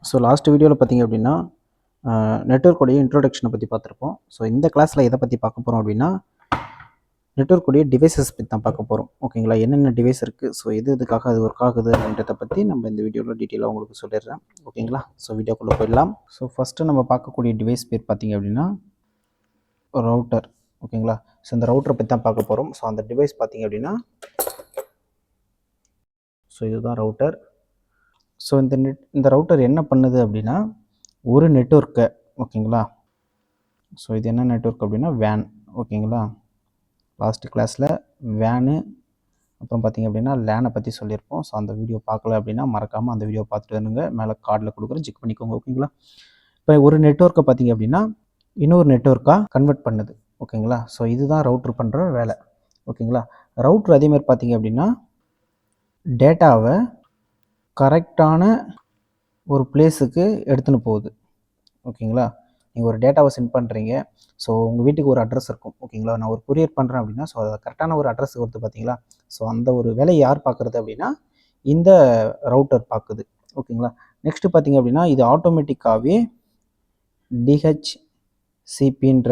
So last வீடியோவில் பார்த்தீங்க அப்படின்னா நெட்வொர்க்குடைய இன்ட்ரோடக்ஷனை பற்றி பார்த்துருப்போம். ஸோ இந்த கிளாஸில் எதை பற்றி பார்க்க போகிறோம் அப்படின்னா நெட்வொர்க்குடைய டிவைசஸ் பற்றி தான் பார்க்க போகிறோம். ஓகேங்களா, என்னென்ன டிவைஸ் இருக்குது, ஸோ எதுக்காக அது ஒர்க் ஆகுது அப்படின்றத பற்றி நம்ம இந்த வீடியோவில் டீட்டெயிலாக உங்களுக்கு சொல்லிடுறேன். ஓகேங்களா, ஸோ வீடியோக்குள்ளே போயிடலாம். ஸோ ஃபஸ்ட்டு நம்ம பார்க்கக்கூடிய டிவைஸ் பேர் பார்த்தீங்க அப்படின்னா ரவுட்டர். ஓகேங்களா, ஸோ இந்த ரவுட்டரை பற்றி தான் பார்க்க போகிறோம். ஸோ அந்த டிவைஸ் பார்த்தீங்க அப்படின்னா ஸோ இதுதான் ரவுட்டர். ஸோ இந்த ரவுட்டர் என்ன பண்ணுது அப்படின்னா ஒரு நெட்வொர்க்கை, ஓகேங்களா, ஸோ இது என்ன நெட்வொர்க் அப்படின்னா வேன். ஓகேங்களா, லாஸ்ட் கிளாஸில் வேனு அப்புறம் பார்த்திங்க அப்படின்னா லேனை பற்றி சொல்லியிருப்போம். ஸோ அந்த வீடியோ பார்க்கல அப்படின்னா மறக்காமல் அந்த வீடியோ பார்த்துட்டு வந்துங்க, மேலே கார்டில் கொடுக்குறேன், செக் பண்ணிக்கோங்க. ஓகேங்களா, இப்போ ஒரு நெட்வொர்க்கை பார்த்திங்க அப்படின்னா இன்னொரு நெட்வொர்க்காக கன்வெர்ட் பண்ணுது. ஓகேங்களா, ஸோ இதுதான் ரவுட்ரு பண்ணுற வேலை. ஓகேங்களா, ரவுட்ரு அதேமாதிரி பார்த்திங்க அப்படின்னா டேட்டாவை கரெக்டான ஒரு பிளேஸுக்கு எடுத்துன்னு போகுது. ஓகேங்களா, நீங்கள் ஒரு டேட்டாவை சென்ட் பண்ணுறீங்க. ஸோ உங்கள் வீட்டுக்கு ஒரு அட்ரஸ் இருக்கும். ஓகேங்களா, நான் ஒரு கொரியர் பண்ணுறேன் அப்படின்னா ஸோ அதை கரெக்டான ஒரு அட்ரஸ் வருது பார்த்தீங்களா. ஸோ அந்த ஒரு வேலையை யார் பார்க்குறது அப்படின்னா இந்த ரவுட்டர் பார்க்குது. ஓகேங்களா, நெக்ஸ்ட்டு பார்த்தீங்க அப்படின்னா இது ஆட்டோமேட்டிக்காகவே டிஹெச்சிபின்ற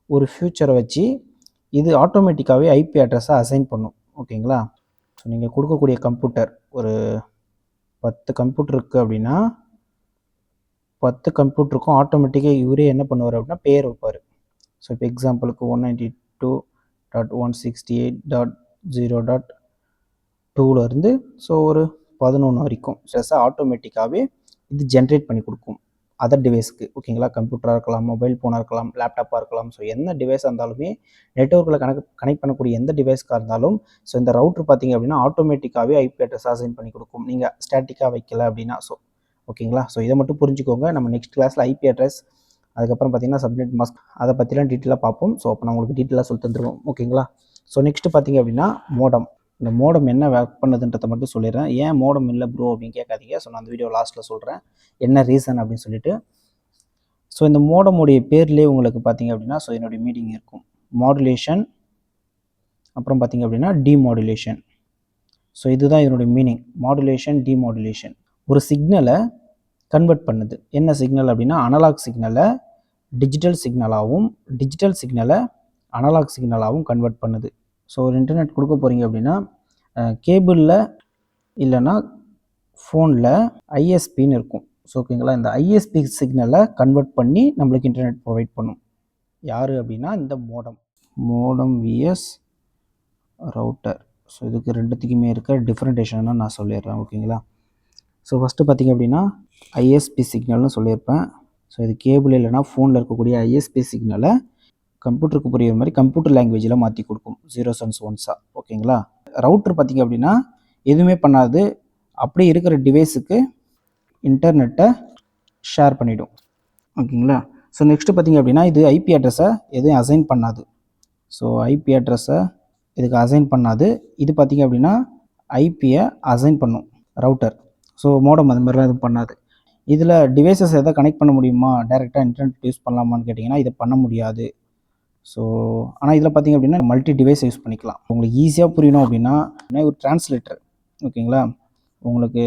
ஒரு ஃபியூச்சரை வச்சு இது ஆட்டோமேட்டிக்காகவே ஐபி அட்ரஸை அசைன் பண்ணும். ஓகேங்களா, ஸோ நீங்கள் கொடுக்கக்கூடிய கம்ப்யூட்டர் ஒரு 10 கம்ப்யூட்டர் இருக்குது அப்படின்னா 10 கம்ப்யூட்டருக்கும் ஆட்டோமேட்டிக்காக இவரே என்ன பண்ணுவார் அப்படின்னா பேர் வைப்பார். ஸோ இப்போ எக்ஸாம்பிளுக்கு 192.168.0.2லேருந்து ஸோ ஒரு 11 வரைக்கும் ஸ்ட்ரெஸ்ஸாக ஆட்டோமேட்டிக்காகவே இது ஜென்ரேட் பண்ணி கொடுக்கும் அதர் டிவைஸ்க்கு. ஓகேங்களா, கம்ப்யூட்டராக இருக்கலாம், மொபைல் ஃபோனாக இருக்கலாம், லேப்டாப்பாக இருக்கலாம். ஸோ எந்த டிவைஸாக இருந்தாலுமே நெட்வொர்க்கில் கனெக்ட் பண்ணக்கூடிய எந்த டிவைஸ்க்காக இருந்தாலும் ஸோ இந்த ரவுட்ரு பார்த்தீங்க அப்படின்னா ஆட்டோமேட்டிக்காகவே ஐபி அட்ரஸ் அசைன் பண்ணி கொடுக்கும், நீங்கள் ஸ்டாட்டிக்காக வைக்கல அப்படின்னா. ஸோ ஓகேங்களா, ஸோ இதை மட்டும் புரிஞ்சுக்கோங்க. நம்ம நெக்ஸ்ட் கிளாஸில் ஐபி அட்ரஸ் அதுக்கப்புறம் பார்த்தீங்கன்னா சப்நெட் மாஸ்க் அதை பற்றிலாம் டீட்டெயிலாக பார்ப்போம். ஸோ அப்போ நான் உங்களுக்கு டீட்டெயிலாக சொல்லி தந்துடுவோம். ஓகேங்களா, ஸோ நெக்ஸ்ட்டு பார்த்தீங்க அப்படின்னா மோடம். இந்த மோடம் என்ன ஒர்க் பண்ணுதுன்றதை மட்டும் சொல்லிடுறேன். ஏன் மோடம் இல்லை ப்ரோ அப்படின்னு கேட்காதீங்க. ஸோ நான் அந்த வீடியோ லாஸ்ட்டில் சொல்கிறேன் என்ன ரீசன் அப்படின்னு சொல்லிட்டு. ஸோ இந்த மோடமுடைய பேர்லேயே உங்களுக்கு பார்த்தீங்க அப்படின்னா ஸோ என்னுடைய மீனிங் இருக்கும். மாடுலேஷன் அப்புறம் பார்த்தீங்க அப்படின்னா டிமாடுலேஷன். ஸோ இதுதான் இதனுடைய மீனிங், மாடுலேஷன் டிமாடுலேஷன். ஒரு சிக்னலை கன்வெர்ட் பண்ணுது. என்ன சிக்னல் அப்படின்னா அனலாக் சிக்னலை டிஜிட்டல் சிக்னலாகவும் டிஜிட்டல் சிக்னலை அனலாக் சிக்னலாகவும் கன்வெர்ட் பண்ணுது. ஸோ ஒரு இன்டர்நெட் கொடுக்க போகிறீங்க அப்படின்னா கேபிளில் இல்லைன்னா ஃபோனில் ஐஎஸ்பின்னு இருக்கும். ஸோ ஓகேங்களா, இந்த ஐஎஸ்பி சிக்னலை கன்வெர்ட் பண்ணி நம்மளுக்கு இன்டர்நெட் ப்ரொவைட் பண்ணும். யார் அப்படின்னா இந்த மோடம் விஎஸ் ரவுட்டர். ஸோ இதுக்கு ரெண்டுத்துக்குமே இருக்க டிஃப்ரெண்டேஷனை நான் சொல்லிடுறேன். ஓகேங்களா, ஸோ ஃபஸ்ட்டு பார்த்திங்க அப்படின்னா ஐஎஸ்பி சிக்னல்னு சொல்லியிருப்பேன். ஸோ இது கேபிள் இல்லைனா ஃபோனில் இருக்கக்கூடிய ஐஎஸ்பி சிக்னலை கம்ப்யூட்டருக்கு புரியுற மாதிரி கம்ப்யூட்டர் லாங்குவேஜில் மாற்றி கொடுக்கும், 0s and 1s. ஓகேங்களா, ரவுட்ரு பார்த்திங்க அப்படின்னா எதுவுமே பண்ணாது, அப்படி இருக்கிற டிவைஸுக்கு இன்டர்நெட்டை ஷேர் பண்ணிவிடும். ஓகேங்களா, ஸோ நெக்ஸ்ட்டு பார்த்திங்க அப்படின்னா இது ஐபி அட்ரஸை எதுவும் அசைன் பண்ணாது. ஸோ ஐபி அட்ரஸை இதுக்கு அசைன் பண்ணாது. இது பார்த்திங்க அப்படின்னா ஐபியை அசைன் பண்ணும் ரவுட்டர். ஸோ மோடம் அது மாதிரிலாம் எதுவும் பண்ணாது. இதில் டிவைசஸ் எதை கனெக்ட் பண்ண முடியுமா, டைரெக்டாக இன்டர்நெட் யூஸ் பண்ணலாமான்னு கேட்டிங்கன்னா இதை பண்ண முடியாது. ஸோ ஆனால் இதில் பார்த்திங்க அப்படின்னா மல்டி டிவைஸ் யூஸ் பண்ணிக்கலாம். உங்களுக்கு ஈஸியாக புரியணும் அப்படின்னா ஒரு டிரான்ஸ்லேட்டர். ஓகேங்களா, உங்களுக்கு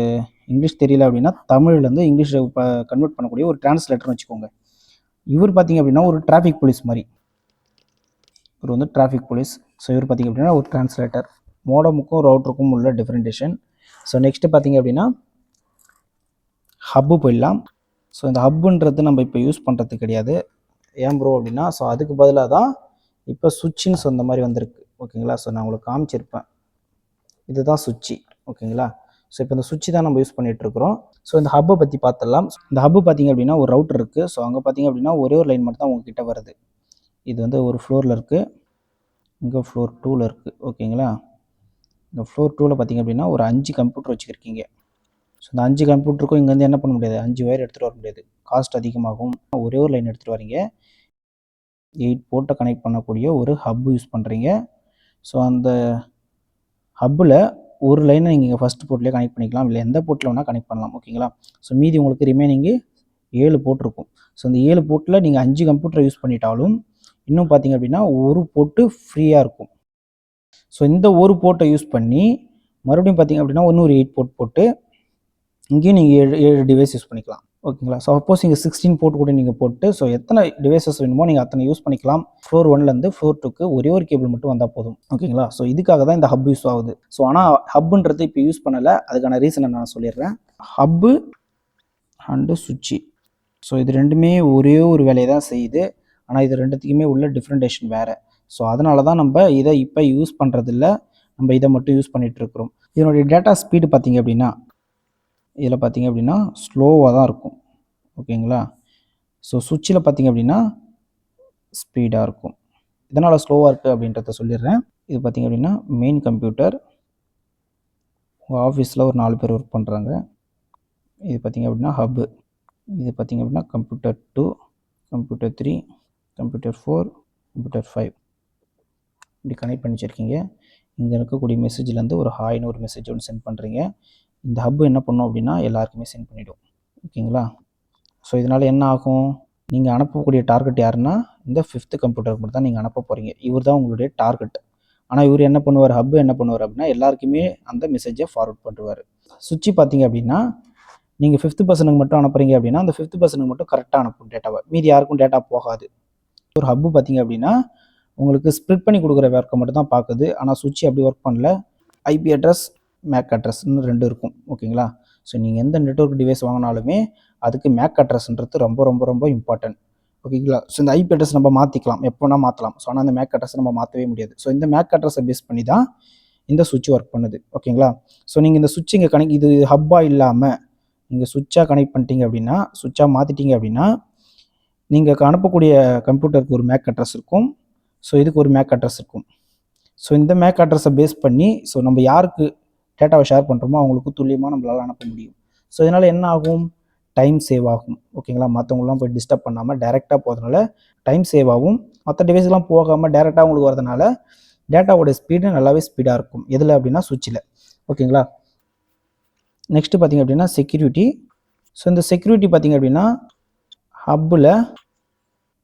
இங்கிலீஷ் தெரியல அப்படின்னா தமிழ்லேருந்து இங்கிலீஷை கன்வெர்ட் பண்ணக்கூடிய ஒரு டிரான்ஸ்லேட்டர்னு வச்சுக்கோங்க. இவர் பார்த்திங்க அப்படின்னா ஒரு டிராஃபிக் போலீஸ் மாதிரி, இவர் வந்து டிராஃபிக் போலீஸ். ஸோ இவர் பார்த்திங்க அப்படின்னா ஒரு டிரான்ஸ்லேட்டர். மோடமுக்கும் ரவுட்டருக்கும் உள்ள டிஃப்ரெண்டேஷன். ஸோ நெக்ஸ்ட்டு பார்த்திங்க அப்படின்னா ஹப்பு போயிடலாம். ஸோ இந்த ஹப்புன்றது நம்ம இப்போ யூஸ் பண்ணுறது கிடையாது. ஏன் ப்ரோ அப்படின்னா ஸோ அதுக்கு பதிலாக தான் இப்போ சுவிட்சுன்னு சொன்ன மாதிரி வந்திருக்கு. ஓகேங்களா, ஸோ நான் உங்களுக்கு காமிச்சிருப்பேன், இதுதான் சுவிட்சு. ஓகேங்களா, ஸோ இப்போ இந்த சுவிட்சு தான் நம்ம யூஸ் பண்ணிகிட்ருக்குறோம். ஸோ இந்த ஹப்பை பற்றி பார்த்துடலாம். இந்த ஹப்பு பார்த்திங்க அப்படின்னா ஒரு ரவுட்டர் இருக்குது. ஸோ அங்கே பார்த்திங்க அப்படின்னா ஒரே ஒரு லைன் மட்டும் தான் உங்ககிட்ட வருது. இது வந்து ஒரு ஃப்ளோரில் இருக்குது, இங்கே ஃப்ளோர் 2ல் இருக்குது. ஓகேங்களா, இந்த ஃப்ளோர் 2ல் பார்த்திங்க அப்படின்னா ஒரு 5 கம்ப்யூட்டர் வச்சுருக்கீங்க. ஸோ இந்த 5 கம்ப்யூட்டருக்கும் இங்கேருந்து என்ன பண்ண முடியாது, 5 ஒயர் எடுத்துகிட்டு வர முடியாது, காஸ்ட் அதிகமாகும். ஒரே ஒரு லைன் எடுத்துகிட்டு வரீங்க, 8 போர்ட்டை கனெக்ட் பண்ணக்கூடிய ஒரு ஹப்பு யூஸ் பண்ணுறீங்க. ஸோ அந்த ஹப்பில் ஒரு லைனை நீங்கள் ஃபஸ்ட் போர்ட்லேயே கனெக்ட் பண்ணிக்கலாம், இல்லை எந்த போர்ட்டில் வேணால் கனெக்ட் பண்ணலாம். ஓகேங்களா, ஸோ மீதி உங்களுக்கு ரிமைனிங்கு 7 போர்ட் இருக்கும். ஸோ இந்த 7 போர்ட்டில் நீங்கள் 5 கம்ப்யூட்டரை யூஸ் பண்ணிட்டாலும் இன்னும் பார்த்திங்க அப்படின்னா ஒரு போர்ட்டு ஃப்ரீயாக இருக்கும். ஸோ இந்த ஒரு போர்ட்டை யூஸ் பண்ணி மறுபடியும் பார்த்திங்க அப்படின்னா இன்னும் ஒரு 8 போர்ட் போட்டு இங்கேயும் நீங்கள் 7 டிவைஸ் யூஸ் பண்ணிக்கலாம். ஓகேங்களா? சப்போஸ் இங்கே 16 போர்ட் கூட நீங்கள் போட்டு ஸோ எத்தனை டிவைசஸ் வேணுமோ நீங்கள் அத்தனை யூஸ் பண்ணிக்கலாம். ஃப்ளோர் 1லேருந்து ஃப்ளோர் 2க்கு ஒரே ஒரு கேபிள் மட்டும் வந்தால் போதும். ஓகேங்களா? ஸோ இதுக்காக தான் இந்த ஹப் யூஸ் ஆகுது. ஸோ ஆனால் ஹப்புன்றது இப்போ யூஸ் பண்ணலை. அதுக்கான ரீசனை நான் சொல்லிடுறேன். ஹப்பு அண்டு சுவிட்சு. ஸோ இது ரெண்டுமே ஒரே ஒரு வேலையை தான் செய்யுது. ஆனால் இது ரெண்டுத்துக்குமே உள்ள டிஃப்ரெண்டேஷன் வேறு. ஸோ அதனால தான் நம்ம இதை இப்போ யூஸ் பண்ணுறதில்ல. நம்ம இதை மட்டும் யூஸ் பண்ணிகிட்ருக்குறோம். இதனுடைய டேட்டா ஸ்பீடு பார்த்திங்க அப்படின்னா இதில் பார்த்திங்க அப்படின்னா ஸ்லோவாக தான் இருக்கும். ஓகேங்களா? ஸோ சுவிட்சில் பார்த்திங்க அப்படின்னா ஸ்பீடாக இருக்கும். இதனால் ஸ்லோவாக இருக்குது அப்படின்றத சொல்லிடுறேன். இது பார்த்திங்க அப்படின்னா மெயின் கம்ப்யூட்டர். உங்கள் ஆஃபீஸில் ஒரு 4 பேர் ஒர்க் பண்ணுறாங்க. இது பார்த்திங்க அப்படின்னா ஹப்பு. இது பார்த்திங்க அப்படின்னா கம்ப்யூட்டர் 2, கம்ப்யூட்டர் 3, கம்ப்யூட்டர் 4, கம்ப்யூட்டர் 5 இப்படி கனெக்ட் பண்ணி வச்சுருக்கீங்க. இங்கே இருக்கக்கூடிய மெசேஜ்லேருந்து ஒரு ஹாய்னு ஒரு மெசேஜ் ஒன்று சென்ட் பண்ணுறீங்க. இந்த ஹப்பு என்ன பண்ணும் அப்படின்னா எல்லாருக்குமே சென்ட் பண்ணிவிடும். ஓகேங்களா? ஸோ இதனால் என்ன ஆகும்? நீங்கள் அனுப்பக்கூடிய டார்கெட் யாருன்னா இந்த 5th கம்ப்யூட்டருக்கு மட்டும் தான் நீங்கள் அனுப்ப போகிறீங்க. இவர் தான் உங்களுடைய டார்கெட். ஆனால் இவர் என்ன பண்ணுவார்? ஹப்பு என்ன பண்ணுவார் அப்படின்னா எல்லாருக்குமே அந்த மெசேஜை ஃபார்வர்ட் பண்ணுவார். சுவிட்சு பார்த்தீங்க அப்படின்னா நீங்கள் 5th பர்சனுக்கு மட்டும் அனுப்புறீங்க அப்படின்னா அந்த 5th பர்சனுக்கு மட்டும் கரெக்டாக அனுப்பும் டேட்டாவை. மீதி யாருக்கும் டேட்டா போகாது. ஒரு ஹப்பு பார்த்தீங்க அப்படின்னா உங்களுக்கு ஸ்ப்ளிட் பண்ணி கொடுக்குற ஒர்க்கை மட்டும் தான் பார்க்குது. ஆனால் சுவிட்ச் அப்படி ஒர்க் பண்ணல. ஐபி அட்ரஸ், மேக் அட்ரஸ்ன்னு 2 இருக்கும். ஓகேங்களா? ஸோ நீங்கள் எந்த நெட்வொர்க் டிவைஸ் வாங்கினாலுமே அதுக்கு மேக் அட்ரஸ்ன்றது ரொம்ப ரொம்ப ரொம்ப இம்பார்ட்டன்ட். ஓகேங்களா? ஸோ இந்த ஐபி அட்ரஸ் நம்ம மாற்றிக்கலாம், எப்போனா மாற்றலாம். ஸோ ஆனால் அந்த மேக் அட்ரஸை நம்ம மாற்றவே முடியாது. ஸோ இந்த மேக் அட்ரஸை பேஸ் பண்ணி தான் இந்த சுவிட்ச் ஒர்க் பண்ணுது. ஓகேங்களா? ஸோ நீங்கள் இந்த சுவிட்ச் இங்கே கனெக்ட் இது ஹப்பாக இல்லாமல் நீங்கள் சுவிட்சாக கனெக்ட் பண்ணிட்டீங்க அப்படின்னா, சுவிட்சாக மாற்றிட்டீங்க அப்படின்னா நீங்கள் அனுப்பக்கூடிய கம்ப்யூட்டருக்கு ஒரு மேக் அட்ரஸ் இருக்கும். ஸோ இதுக்கு ஒரு மேக் அட்ரஸ் இருக்கும். ஸோ இந்த மேக் அட்ரஸை பேஸ் பண்ணி ஸோ நம்ம யாருக்கு டேட்டாவை ஷேர் பண்ணுறோமோ அவங்களுக்கு துல்லியமாக நம்மளால் அனுப்ப முடியும். ஸோ இதனால் என்ன ஆகும்? டைம் சேவ் ஆகும். ஓகேங்களா? மற்றவங்களாம் போய் டிஸ்டர்ப் பண்ணாமல் டேரெக்டாக போகிறதுனால டைம் சேவ் ஆகும். மற்ற டிவைஸ்லாம் போகாமல் டேரெக்டாக உங்களுக்கு வரதுனால டேட்டாவோட ஸ்பீடு நல்லாவே ஸ்பீடாக இருக்கும். எதில் அப்படின்னா சுவிட்சில். ஓகேங்களா? நெக்ஸ்ட்டு பார்த்திங்க அப்படின்னா செக்யூரிட்டி. ஸோ இந்த செக்யூரிட்டி பார்த்திங்க அப்படின்னா ஹப்பில்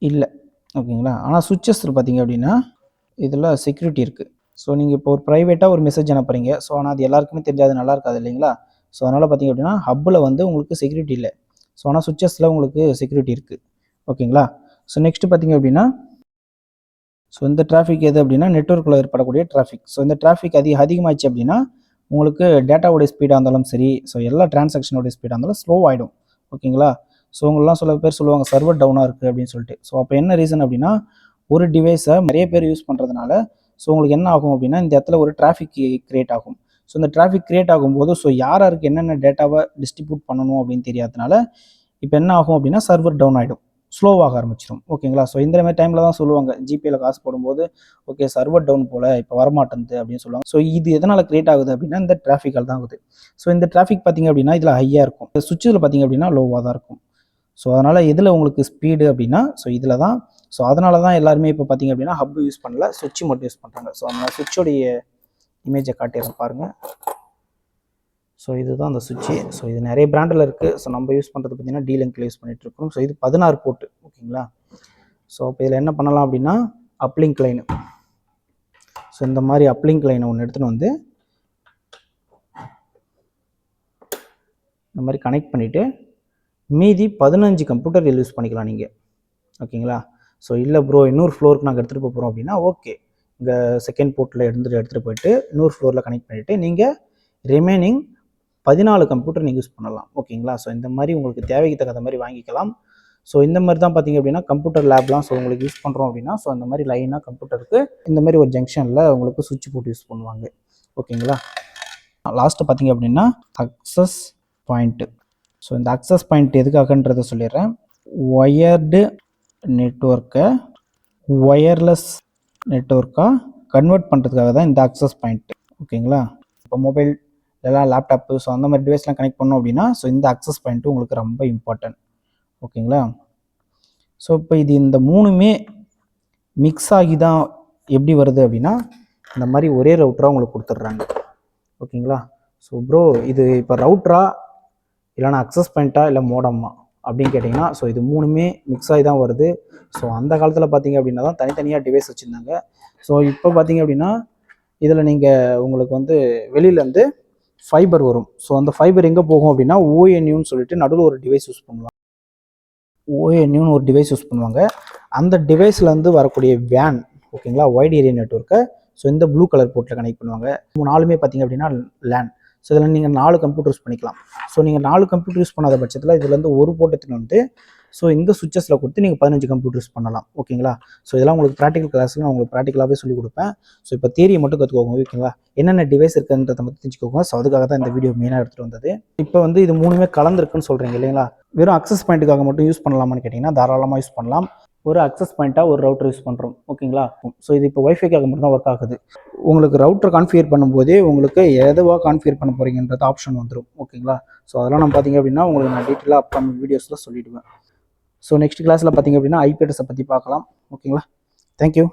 இல்லை. ஓகேங்களா? ஆனால் சுவிட்சஸில் பார்த்திங்க அப்படின்னா இதில் செக்யூரிட்டி இருக்குது. ஸோ நீங்கள் இப்போ ஒரு ப்ரைவேட்டாக ஒரு மெசேஜ் அனுப்புறீங்க. ஸோ ஆனால் அது எல்லாருக்குமே தெரியாது, நல்லா இருக்காது இல்லைங்களா? ஸோ அதனால் பார்த்திங்க அப்படின்னா ஹப்பில் வந்து உங்களுக்கு செக்யூரிட்டி இல்லை. ஸோ ஆனால் சுவிட்சஸில் உங்களுக்கு செக்யூரிட்டி இருக்குது. ஓகேங்களா? ஸோ நெக்ஸ்ட்டு பார்த்திங்க அப்படின்னா ஸோ இந்த டிராஃபிக் எது அப்படின்னா நெட்வொர்க்கில் ஏற்படக்கூடிய டிராஃபிக். ஸோ இந்த டிராஃபிக் அதிகமாகிடுச்சு அப்படின்னா உங்களுக்கு டேட்டாவோடைய ஸ்பீடாக இருந்தாலும் சரி, ஸோ எல்லா டிரான்சாக்ஷனோடைய ஸ்பீடாக இருந்தாலும் ஸ்லோ ஆகிடும். ஓகேங்களா? ஸோ உங்களெலாம் சில பேர் சொல்லுவாங்க சர்வர் டவுனாக இருக்குது அப்படின்னு சொல்லிட்டு. ஸோ அப்போ என்ன ரீசன் அப்படின்னா ஒரு டிவைஸை நிறைய பேர் யூஸ் பண்ணுறதுனால ஸோ உங்களுக்கு என்ன ஆகும் அப்படின்னா இந்த இடத்துல ஒரு டிராஃபிக் கிரியேட் ஆகும். ஸோ இந்த டிராஃபிக் கிரியேட் ஆகும்போது ஸோ யாருக்கு என்னென்ன டேட்டாவை டிஸ்ட்ரிபியூட் பண்ணணும் அப்படின்னு தெரியாதனால இப்போ என்ன ஆகும் அப்படின்னா சர்வர் டவுன் ஆகிடும், ஸ்லோவாக ஆரம்பிச்சிடும். ஓகேங்களா? ஸோ இந்த மாதிரி டைமில் தான் சொல்லுவாங்க ஜிபேயில் காசு போடும்போது ஓகே சர்வர் டவுன் போல் இப்போ வரமாட்டேங்குது அப்படின்னு சொல்லுவாங்க. ஸோ இது எதனால் கிரியேட் ஆகுது அப்படின்னா இந்த டிராஃபிக்கால் தான் ஆகுது. ஸோ இந்த டிராஃபிக் பார்த்திங்க அப்படின்னா இதில் ஹையாக இருக்கும், சுவிட்சில் பார்த்திங்க அப்படின்னா லோவாக தான் இருக்கும். ஸோ அதனால் எதில் உங்களுக்கு ஸ்பீடு அப்படின்னா ஸோ இதில் தான். ஸோ அதனால தான் எல்லாருமே இப்போ பார்த்திங்க அப்படின்னா ஹப் யூஸ் பண்ணல, சுவிட்சு மட்டும் யூஸ் பண்ணுறாங்க. ஸோ அந்த சுவிட்சோடைய இமேஜை காட்டிடுறேன் பாருங்கள். ஸோ இதுதான் அந்த சுவிட்சு. ஸோ இது நிறைய பிராண்டில் இருக்குது. ஸோ நம்ம யூஸ் பண்ணுறது பார்த்திங்கன்னா D-Linkல யூஸ் பண்ணிகிட்ருக்கோம். ஸோ இது 16 போர்ட்டு. ஓகேங்களா? ஸோ இப்போ இதில் என்ன பண்ணலாம் அப்படின்னா அப்லிங்க் லைனு. ஸோ இந்த மாதிரி அப்லிங்க் லைனை ஒன்று எடுத்துகிட்டு வந்து இந்த மாதிரி கனெக்ட் பண்ணிவிட்டு மீதி 15 கம்ப்யூட்டர் யூஸ் பண்ணிக்கலாம் நீங்கள். ஓகேங்களா? ஸோ இல்லை ப்ரோ இன்னொரு ஃப்ளோருக்கு நாங்கள் எடுத்துகிட்டு போகிறோம் அப்படின்னா ஓகே, இங்கே செகண்ட் போர்ட்டில் எடுத்துகிட்டு போயிட்டு இன்னொரு ஃப்ளோரில் கனெக்ட் பண்ணிவிட்டு நீங்கள் ரிமைனிங் 14 கம்ப்யூட்டர் நீங்கள் யூஸ் பண்ணலாம். ஓகேங்களா? ஸோ இந்த மாதிரி உங்களுக்கு தேவைக்கு தகுந்த மாதிரி வாங்கிக்கலாம். ஸோ இந்த மாதிரி தான் பார்த்திங்க அப்படின்னா கம்ப்யூட்டர் லேப்லாம் ஸோ உங்களுக்கு யூஸ் பண்ணுறோம் அப்படின்னா ஸோ அந்த மாதிரி லைனாக கம்ப்யூட்டருக்கு இந்த மாதிரி ஒரு ஜங்ஷனில் உங்களுக்கு சுவிட்ச் போட்டு யூஸ் பண்ணுவாங்க. ஓகேங்களா? லாஸ்ட்டு பார்த்திங்க அப்படின்னா அக்சஸ் பாயிண்ட்டு. ஸோ இந்த அக்சஸ் பாயிண்ட் எதுக்காகன்றதை சொல்லிடுறேன். ஒயர்டு நெட்வொர்க்கை ஒயர்லெஸ் நெட்வொர்க்காக கன்வெர்ட் பண்ணுறதுக்காக தான் இந்த அக்சஸ் பாயிண்ட்டு. ஓகேங்களா? இப்போ மொபைல் இல்லைனா லேப்டாப்பு ஸோ அந்த மாதிரி டிவைஸ்லாம் கனெக்ட் பண்ணோம் அப்படின்னா ஸோ இந்த அக்சஸ் பாயிண்ட்டு உங்களுக்கு ரொம்ப இம்பார்ட்டன்ட். ஓகேங்களா? ஸோ இப்போ இது இந்த 3மே மிக்ஸ் ஆகி தான் எப்படி வருது அப்படின்னா இந்த மாதிரி ஒரே ரவுட்டராக உங்களுக்கு கொடுத்துட்றாங்க. ஓகேங்களா? ஸோ ப்ரோ இது இப்போ ரவுட்டரா இல்லைனா அக்சஸ் பாயிண்ட்டா இல்லை மோடம்மா அப்படின்னு கேட்டிங்கன்னா ஸோ இது 3மே மிக்ஸ் ஆகி தான் வருது. ஸோ அந்த காலத்தில் பார்த்திங்க அப்படின்னா தான் தனித்தனியாக டிவைஸ் வச்சுருந்தாங்க. ஸோ இப்போ பார்த்திங்க அப்படின்னா இதில் நீங்கள் உங்களுக்கு வந்து வெளியிலேருந்து ஃபைபர் வரும். ஸோ அந்த ஃபைபர் எங்கே போகும் அப்படின்னா ஓஎன்யூன்னு சொல்லிட்டு நடுவில் ஒரு டிவைஸ் யூஸ் பண்ணுவாங்க. ஓஎன்யூன்னு ஒரு டிவைஸ் யூஸ் பண்ணுவாங்க. அந்த டிவைஸ்லேருந்து வரக்கூடிய வேன், ஓகேங்களா, வைட் ஏரியா நெட்வொர்க்கை ஸோ இந்த ப்ளூ கலர் போர்ட்டில் கனெக்ட் பண்ணுவாங்க. 4மே பார்த்தீங்க அப்படின்னா லேன். ஸோ இதில் நீங்கள் 4 கம்ப்யூட்டர் யூஸ் பண்ணிக்கலாம். ஸோ நீங்கள் 4 கம்ப்யூட்டர் யூஸ் பண்ணாத பட்சத்தில் இதுலேருந்து ஒரு போர்ட் எடுத்துன்னு வந்து ஸோ இந்த சுவிச்சஸில் கொடுத்து நீங்கள் 15 கம்ப்யூட்டர் யூஸ் பண்ணலாம். ஓகேங்களா. ஸோ இதெல்லாம் உங்களுக்கு ப்ராக்டிகல் கிளாஸில் நான் உங்களுக்கு ப்ராக்டிகலாகவே சொல்லிக் கொடுப்பேன். ஸோ இப்போ தியரியை மட்டும் கற்றுக்கோங்க. ஓகேங்களா. என்னென்ன டிவைஸ் இருக்குன்றதை மட்டும் தெரிஞ்சுக்கோங்க. ஸோ அதுக்காக தான் இந்த வீடியோ மெயினாக எடுத்துகிட்டு வந்தது. இப்போ வந்து இது 3மே கலந்துருக்குன்னு சொல்கிறீங்க இல்லைங்களா. வெறும் அக்சஸ் பாயிண்ட்டுக்காக மட்டும் யூஸ் பண்ணலாமான்னு கேட்டிங்கன்னா தாராளமாக யூஸ் பண்ணலாம். ஒரு அக்சஸ் பாயிண்ட்டாக ஒரு ரவுட்டர் யூஸ் பண்ணுறோம். ஓகேங்களா. ஸோ இது இப்போ வைஃபைக்காக மட்டும் தான் ஒர்க் ஆகுது. உங்களுக்கு ரவுட்டர் கான்ஃபிகர் பண்ணும்போதே உங்களுக்கு எதுவாக கான்ஃபிகர் பண்ண போகிறீங்கன்றது ஆப்ஷன் வந்துடும். ஓகேங்களா. ஸோ அதெல்லாம் நான் பார்த்தீங்க அப்படின்னா உங்களுக்கு நான் டீட்டெயிலாக அப்கமிங் வீடியோஸில் சொல்லிவிடுவேன். ஸோ நெக்ஸ்ட் கிளாஸில் பார்த்தீங்க அப்படின்னா ஐபி அட்ரஸை பற்றி பார்க்கலாம். ஓகேங்களா. தேங்க்யூ.